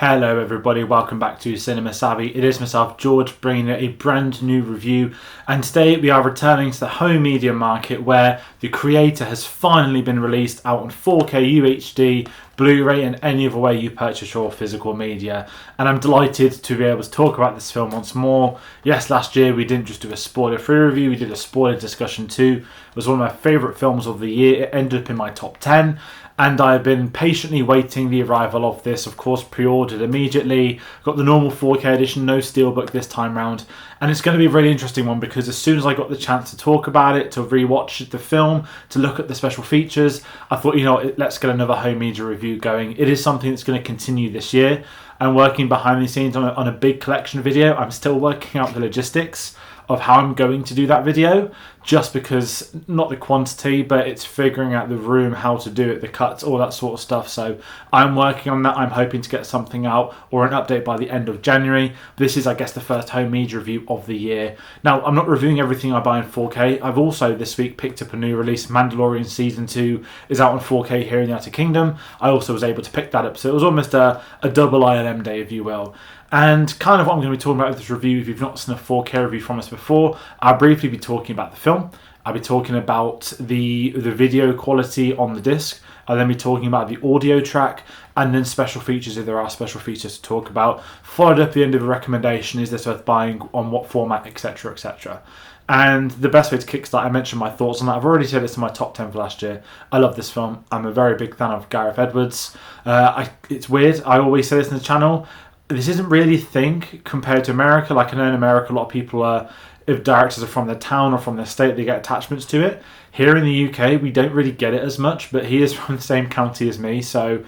Hello everybody, welcome back to Cinema Savvy. It is myself, George, bringing a brand new review, and today we are returning to the home media market where The Creator has finally been released out on 4K UHD, Blu-Ray and any other way you purchase your physical media. And I'm delighted to be able to talk about this film once more. Yes, last year we didn't just do a spoiler-free review, we did a spoiler discussion too. It was one of my favourite films of the year. It ended up in my top 10. And I've been patiently waiting the arrival of this. Of course, pre-ordered immediately. Got the normal 4K edition, no steelbook this time round. And it's going to be a really interesting one because as soon as I got the chance to talk about it, to rewatch the film, to look at the special features, I thought, you know, let's get another home media review going. It is something that's going to continue this year. I'm working behind the scenes on a big collection video. I'm still working out the logistics of how I'm going to do that video, just because, not the quantity, but it's figuring out the room, how to do it, the cuts, all that sort of stuff. So I'm working on that. I'm hoping to get something out or an update by the end of January. This is, I guess, the first home media review of the year. Now, I'm not reviewing everything I buy in 4K. I've also this week picked up a new release. Mandalorian Season 2 is out on 4K here in the United Kingdom. I also was able to pick that up. So it was almost a double ILM day, if you will. And kind of what I'm going to be talking about with this review, if you've not seen a 4K review from us before, I'll briefly be talking about the film. I'll be talking about the video quality on the disc. I'll then be talking about the audio track and then special features if there are special features to talk about. Followed up at the end of a recommendation, is this worth buying, on what format, etc, etc. And the best way to kickstart, I mentioned my thoughts on that. I've already said it's in my top 10 for last year. I love this film. I'm a very big fan of Gareth Edwards. It's weird, I always say this in the channel. This isn't really a thing compared to America. Like, I know in America, a lot of people are, if directors are from their town or from their state, they get attachments to it. Here in the UK, we don't really get it as much, but he is from the same county as me. So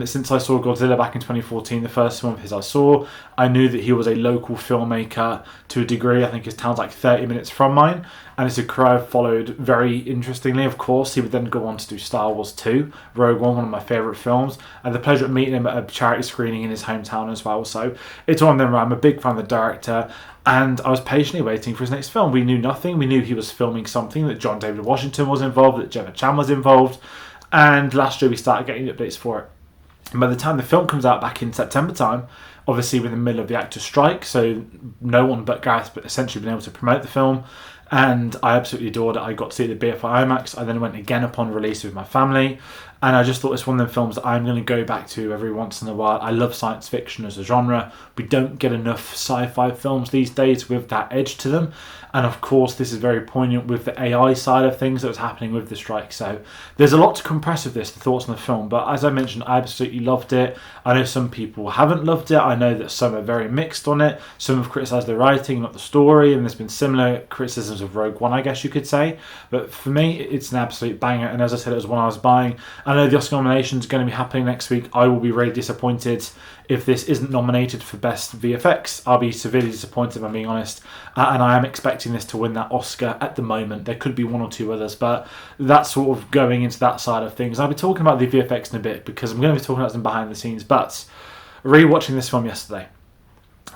since I saw Godzilla back in 2014, the first one of his I saw, I knew that he was a local filmmaker to a degree. I think his town's like 30 minutes from mine. And it's a career I've followed very interestingly. Of course, he would then go on to do Star Wars 2, Rogue One of my favourite films. I had the pleasure of meeting him at a charity screening in his hometown as well. So it's one of them where I'm a big fan of the director. And I was patiently waiting for his next film. We knew nothing. We knew he was filming something, that John David Washington was involved, that Gemma Chan was involved. And last year we started getting updates for it. And by the time the film comes out back in September time, obviously we're in the middle of the actor's strike, so no one but Gareth essentially been able to promote the film. And I absolutely adored it. I got to see it at the BFI IMAX. I then went again upon release with my family. And I just thought it's one of them films that I'm going to go back to every once in a while. I love science fiction as a genre. We don't get enough sci-fi films these days with that edge to them. And of course, this is very poignant with the AI side of things that was happening with the strike. So there's a lot to compress with this, the thoughts on the film. But as I mentioned, I absolutely loved it. I know some people haven't loved it. I know that some are very mixed on it. Some have criticised the writing, not the story. And there's been similar criticisms of Rogue One, I guess you could say. But for me, it's an absolute banger. And as I said, it was one I was buying. I know the Oscar nomination is going to be happening next week. I will be really disappointed if this isn't nominated for Best VFX. I'll be severely disappointed, if I'm being honest. And I am expecting this to win that Oscar at the moment. There could be one or two others, but that's sort of going into that side of things. I'll be talking about the VFX in a bit because I'm going to be talking about some behind the scenes. But rewatching this film yesterday,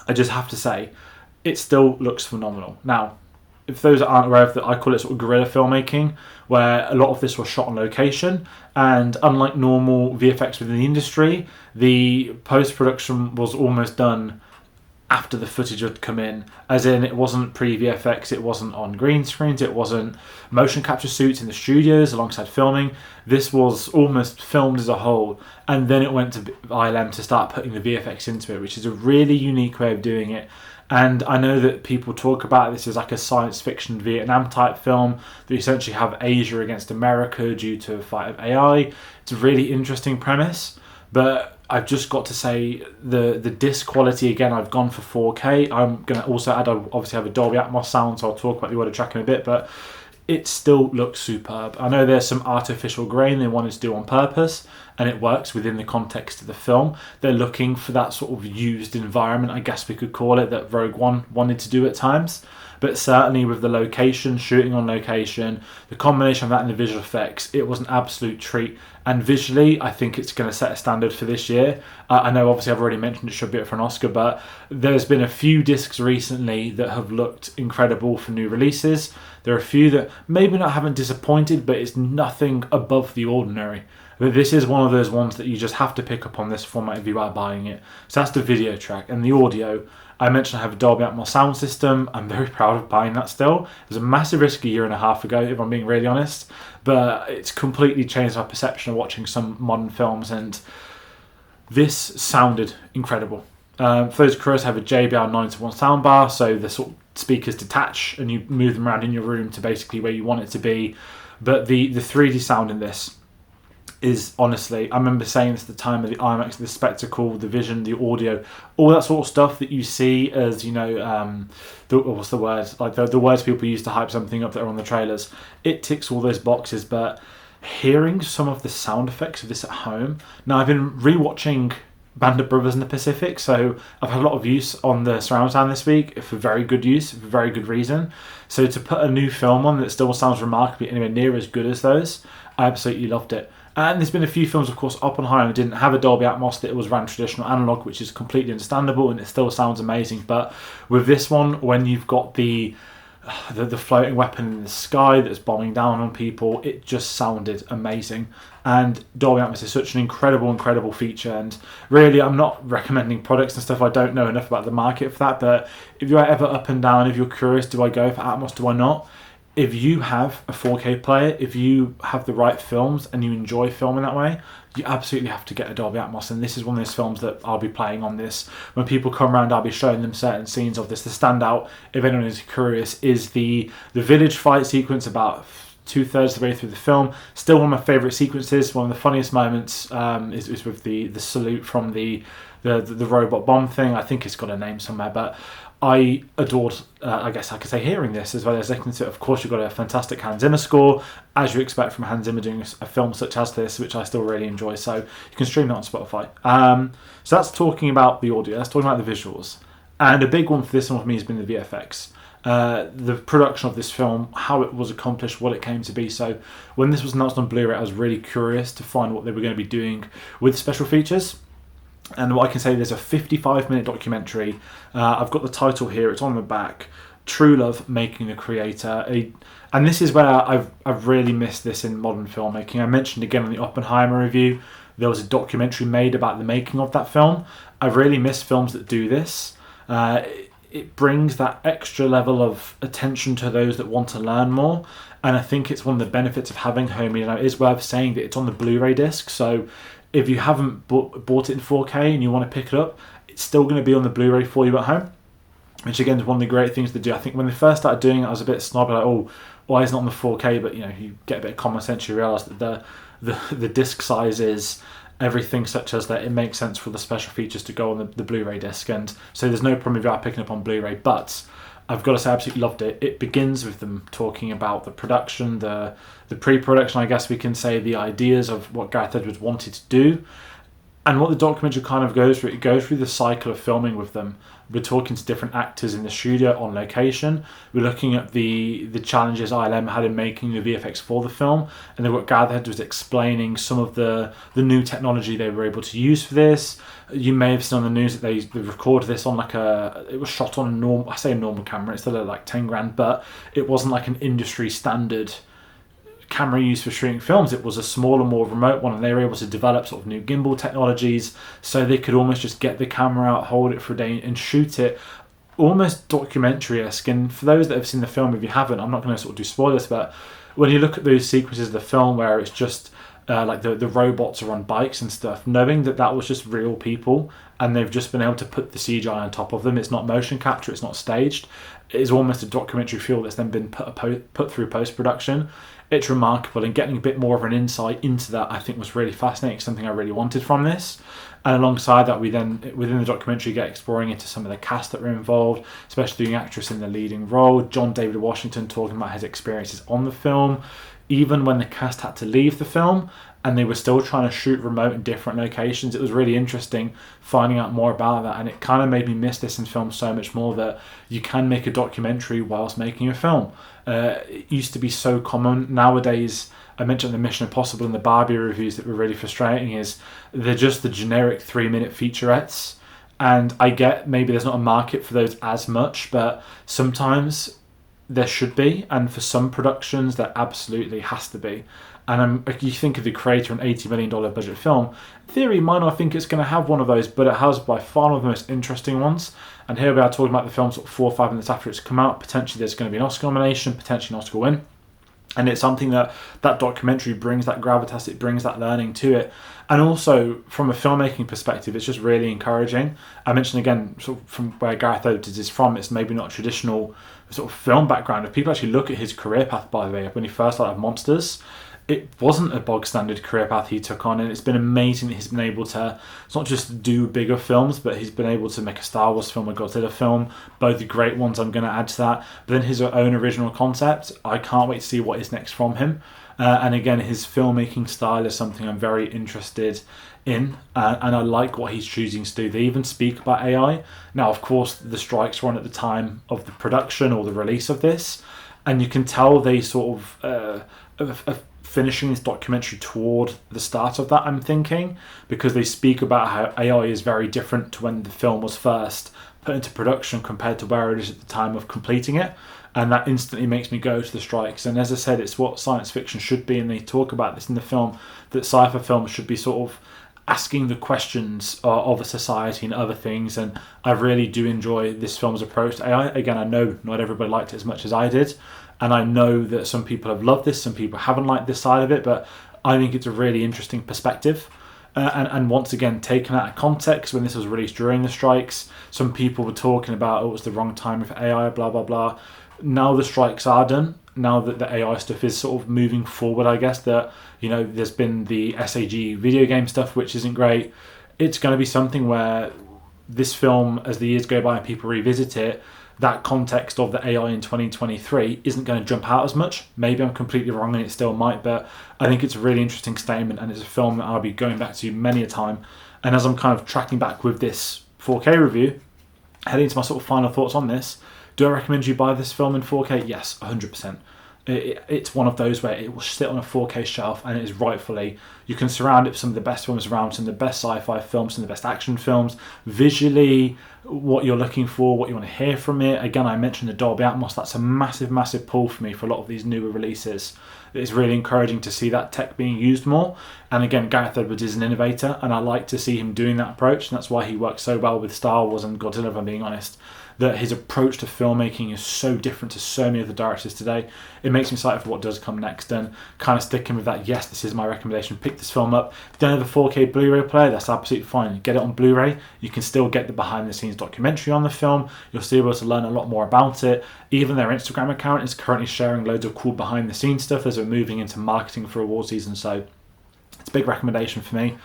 I just have to say, it still looks phenomenal. Now, if those aren't aware of that, I call it sort of guerrilla filmmaking, where a lot of this was shot on location. And unlike normal VFX within the industry, the post-production was almost done after the footage had come in. As in, it wasn't pre-VFX, it wasn't on green screens, it wasn't motion capture suits in the studios alongside filming. This was almost filmed as a whole. And then it went to ILM to start putting the VFX into it, which is a really unique way of doing it. And I know that people talk about this as like a science fiction Vietnam type film, that you essentially have Asia against America due to a fight of AI. It's a really interesting premise, but I've just got to say the disc quality, again, I've gone for 4K. I'm going to also add, I obviously have a Dolby Atmos sound, so I'll talk about the audio track in a bit, but it still looks superb. I know there's some artificial grain they wanted to do on purpose, and it works within the context of the film. They're looking for that sort of used environment, I guess we could call it, that Rogue One wanted to do at times. But certainly with the location, shooting on location, the combination of that and the visual effects, it was an absolute treat. And visually, I think it's going to set a standard for this year. I know obviously I've already mentioned it should be up for an Oscar, but there's been a few discs recently that have looked incredible for new releases. There are a few that maybe not haven't disappointed, but it's nothing above the ordinary. But this is one of those ones that you just have to pick up on this format if you are buying it. So that's the video track. And the audio, I mentioned I have a Dolby Atmos sound system. I'm very proud of buying that still. It was a massive risk a year and a half ago, if I'm being really honest. But it's completely changed my perception of watching some modern films, and this sounded incredible. For those curious, I have a JBL 9-to-1 soundbar, so the sort of speakers detach and you move them around in your room to basically where you want it to be. But the 3D sound in this is honestly, I remember saying this at the time of the IMAX, the spectacle, the vision, the audio, all that sort of stuff that you see as, what's the word? Like the words people use to hype something up that are on the trailers. It ticks all those boxes, but hearing some of the sound effects of this at home. Now, I've been rewatching Band of Brothers in the Pacific, so I've had a lot of use on the surround sound this week for very good use, for very good reason. So to put a new film on that still sounds remarkably anywhere near as good as those, I absolutely loved it. And there's been a few films, of course, Oppenheimer didn't have a Dolby Atmos, that it was ran traditional analog, which is completely understandable, and it still sounds amazing. But with this one, when you've got the floating weapon in the sky that's bombing down on people, it just sounded amazing. And Dolby Atmos is such an incredible feature. And really, I'm not recommending products and stuff. I don't know enough about the market for that. But if you're ever up and down, if you're curious, do I go for Atmos, do I not? If you have a 4K player, if you have the right films and you enjoy filming that way, you absolutely have to get a Dolby Atmos. And this is one of those films that I'll be playing on this. When people come around, I'll be showing them certain scenes of this. The standout, if anyone is curious, is the village fight sequence about 2/3 of the way through the film. Still one of my favourite sequences. One of the funniest moments is with the salute from the robot bomb thing. I think it's got a name somewhere, but I adored, I guess I could say, hearing this, as well as listening to it. Of course, you've got a fantastic Hans Zimmer score, as you expect from Hans Zimmer doing a film such as this, which I still really enjoy. So you can stream that on Spotify. So that's talking about the audio. That's talking about the visuals. And a big one for this one for me has been the VFX. The production of this film, how it was accomplished, what it came to be. So when this was announced on Blu-ray, I was really curious to find what they were going to be doing with special features. And what I can say, there's a 55-minute documentary. I've got the title here, it's on the back. True Love, Making the Creator. And this is where I've really missed this in modern filmmaking. I mentioned again in the Oppenheimer review, there was a documentary made about the making of that film. I've really missed films that do this. It brings that extra level of attention to those that want to learn more. And I think it's one of the benefits of having home media. Now, it is worth saying that it's on the Blu-ray disc, so if you haven't bought it in 4K and you want to pick it up, it's still going to be on the Blu-ray for you at home, which again is one of the great things to do. I think when they first started doing it, I was a bit snobby, like, oh, why isn't it on the 4K? But you get a bit of common sense, you realise that the disc sizes, everything such as that, it makes sense for the special features to go on the Blu-ray disc, and so there's no problem if you are picking up on Blu-ray. But I've got to say, I absolutely loved it. It begins with them talking about the production, the pre-production, I guess we can say, the ideas of what Gareth Edwards wanted to do, and what the documentary kind of goes through. It goes through the cycle of filming with them. We're talking to different actors in the studio on location. We're looking at the challenges ILM had in making the VFX for the film, and then what Gareth Edwards explaining some of the new technology they were able to use for this. You may have seen on the news that they recorded this on it was shot on a normal camera. It's still like 10 grand, but it wasn't like an industry standard camera used for shooting films. It was a smaller, more remote one, and they were able to develop sort of new gimbal technologies, so they could almost just get the camera out, hold it for a day, and shoot it almost documentary-esque. And for those that have seen the film, if you haven't, I'm not going to sort of do spoilers, but when you look at those sequences of the film where it's just like the robots are on bikes and stuff, knowing that was just real people and they've just been able to put the CGI on top of them, it's not motion capture, it's not staged, it is almost a documentary feel that's then been put through post-production. It's remarkable, and getting a bit more of an insight into that, I think, was really fascinating, something I really wanted from this. And alongside that, we then, within the documentary, get exploring into some of the cast that were involved, especially the actress in the leading role, John David Washington, talking about his experiences on the film, even when the cast had to leave the film and they were still trying to shoot remote in different locations. It was really interesting finding out more about that, and it kind of made me miss this in film so much more, that you can make a documentary whilst making a film. It used to be so common. Nowadays, I mentioned the Mission Impossible and the Barbie reviews that were really frustrating, is they're just the generic 3-minute featurettes, and I get maybe there's not a market for those as much, but sometimes there should be, and for some productions there absolutely has to be. And you think of the creator, an $80 million budget film, in theory, you might not think it's going to have one of those, but it has by far one of the most interesting ones. And here we are talking about the film sort of 4 or 5 minutes after it's come out. Potentially there's going to be an Oscar nomination, potentially an Oscar win. And it's something that documentary brings, that gravitas, it brings that learning to it. And also, from a filmmaking perspective, it's just really encouraging. I mentioned again, sort of from where Gareth is from, it's maybe not a traditional sort of film background. If people actually look at his career path, by the way, when he first started Monsters, it wasn't a bog standard career path he took on, and it's been amazing that he's been able to not just do bigger films, but he's been able to make a Star Wars film, a Godzilla film, both great ones. I'm going to add to that. But then his own original concept, I can't wait to see what is next from him. And again, his filmmaking style is something I'm very interested in, and I like what he's choosing to do. They even speak about AI. Now, of course, the strikes were on at the time of the production or the release of this, and you can tell they sort of finishing this documentary toward the start of that, I'm thinking, because they speak about how AI is very different to when the film was first put into production compared to where it is at the time of completing it. And that instantly makes me go to the strikes. And as I said, it's what science fiction should be, and they talk about this in the film, that sci-fi films should be sort of asking the questions of a society and other things. And I really do enjoy this film's approach to AI. Again, I know not everybody liked it as much as I did, and I know that some people have loved this, some people haven't liked this side of it, but I think it's a really interesting perspective. And once again, taken out of context, when this was released during the strikes, some people were talking about, oh, it was the wrong time for AI, blah, blah, blah. Now the strikes are done, now that the AI stuff is sort of moving forward, I guess, that, you know, there's been the SAG video game stuff, which isn't great. It's going to be something where this film, as the years go by and people revisit it, that context of the AI in 2023 isn't going to jump out as much. Maybe I'm completely wrong and it still might, but I think it's a really interesting statement, and it's a film that I'll be going back to many a time. And as I'm kind of tracking back with this 4K review, heading to my sort of final thoughts on this, do I recommend you buy this film in 4K? Yes, 100%. It's one of those where it will sit on a 4K shelf, and it is rightfully, you can surround it with some of the best films around, some of the best sci-fi films, some of the best action films, visually, what you're looking for, what you want to hear from it. Again, I mentioned the Dolby Atmos. That's a massive, massive pull for me for a lot of these newer releases. It's really encouraging to see that tech being used more. And again, Gareth Edwards is an innovator, and I like to see him doing that approach, and that's why he works so well with Star Wars and Godzilla, if I'm being honest. That his approach to filmmaking is so different to so many other directors today. It makes me excited for what does come next, and kind of sticking with that, yes, this is my recommendation. Pick this film up. If you don't have a 4K Blu-ray player, that's absolutely fine. Get it on Blu-ray. You can still get the behind-the-scenes documentary on the film. You'll still be able to learn a lot more about it. Even their Instagram account is currently sharing loads of cool behind-the-scenes stuff as we're moving into marketing for award season, so it's a big recommendation for me.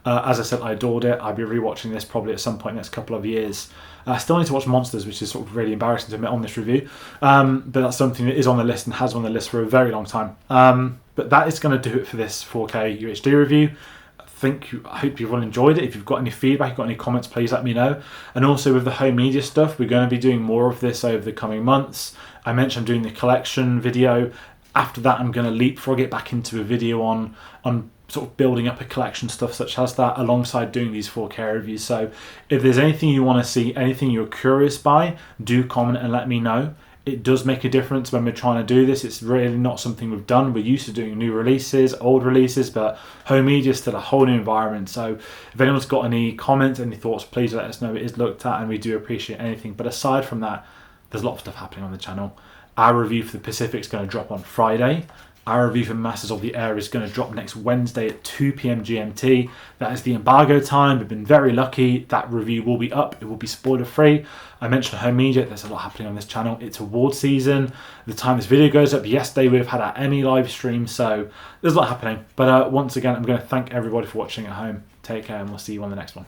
As I said, I adored it. I'll be rewatching this probably at some point in the next couple of years. I still need to watch Monsters, which is sort of really embarrassing to admit on this review. But that's something that is on the list and has been on the list for a very long time. But that is going to do it for this 4K UHD review. I hope you've all enjoyed it. If you've got any feedback, you've got any comments, please let me know. And also with the home media stuff, we're going to be doing more of this over the coming months. I mentioned I'm doing the collection video. After that, I'm going to leapfrog it back into a video on sort of building up a collection, stuff such as that, alongside doing these 4K reviews. So if there's anything you want to see, anything you're curious by, do comment and let me know. It does make a difference when we're trying to do this. It's really not something we've done. We're used to doing new releases, old releases, but home media is still a whole new environment. So if anyone's got any comments, any thoughts, please let us know. It is looked at, and we do appreciate anything. But aside from that, there's a lot of stuff happening on the channel. Our review for the Pacific is going to drop on Friday. Our review for Masters of the Air is going to drop next Wednesday at 2 p.m. GMT. That is the embargo time. We've been very lucky. That review will be up. It will be spoiler free. I mentioned home media. There's a lot happening on this channel. It's award season. The time this video goes up, yesterday we'd have had our Emmy live stream. So there's a lot happening. But once again, I'm going to thank everybody for watching at home. Take care, and we'll see you on the next one.